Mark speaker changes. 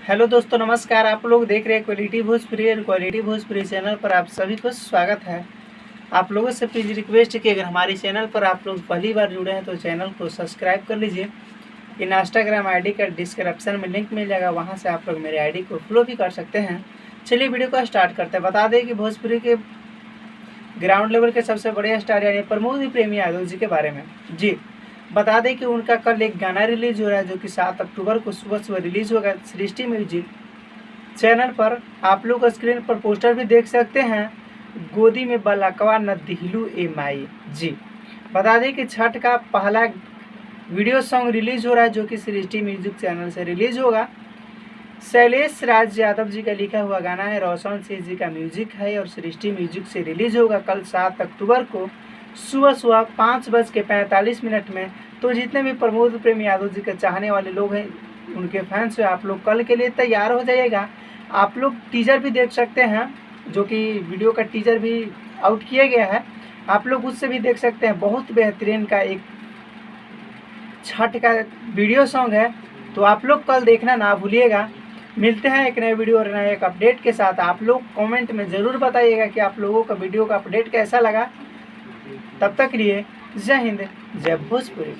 Speaker 1: Hello दोस्तों, नमस्कार। आप लोग देख रहे हैं क्वालिटी भोजपुरी और क्वालिटी भोजपुरी चैनल पर आप सभी को स्वागत है। आप लोगों से प्लीज़ रिक्वेस्ट है कि अगर हमारे चैनल पर आप लोग पहली बार जुड़े हैं तो चैनल को सब्सक्राइब कर लीजिए। इंस्टाग्राम आईडी का डिस्क्रिप्शन में लिंक मिल जाएगा, वहां से आप लोग मेरे आईडी को फॉलो भी कर सकते हैं। चलिए वीडियो को स्टार्ट करते हैं। बता दें कि भोजपुरी के ग्राउंड लेवल के सबसे बड़े स्टार यानी प्रमोद प्रेमी यादव जी के बारे में। जी बता दें कि उनका कल एक गाना रिलीज हो रहा है जो कि 7 अक्टूबर को सुबह सुबह रिलीज होगा सृष्टि म्यूजिक चैनल पर। आप लोग स्क्रीन पर पोस्टर भी देख सकते हैं, गोदी में बलकवा न दिहलू ए माई। जी बता दें कि छठ का पहला वीडियो सॉन्ग रिलीज हो रहा है जो कि सृष्टि म्यूजिक चैनल से रिलीज होगा। शैलेश राज यादव जी का लिखा हुआ गाना है, रोशन सिंह जी का म्यूजिक है और सृष्टि म्यूजिक से रिलीज होगा कल 7 अक्टूबर को सुबह सुबह 5:45 में। तो जितने भी प्रमोद प्रेमी यादव जी के चाहने वाले लोग हैं, उनके फैंस हैं, आप लोग कल के लिए तैयार हो जाइएगा। आप लोग टीजर भी देख सकते हैं, जो कि वीडियो का टीजर भी आउट किया गया है, आप लोग उससे भी देख सकते हैं। बहुत बेहतरीन का एक छठ का वीडियो सॉन्ग है, तो आप लोग कल देखना ना भूलिएगा। मिलते हैं एक नए वीडियो और नए एक अपडेट के साथ। आप लोग कमेंट में ज़रूर बताइएगा कि आप लोगों का वीडियो का अपडेट कैसा लगा। तब तक लिए जय हिंद, जय भोजपुरी।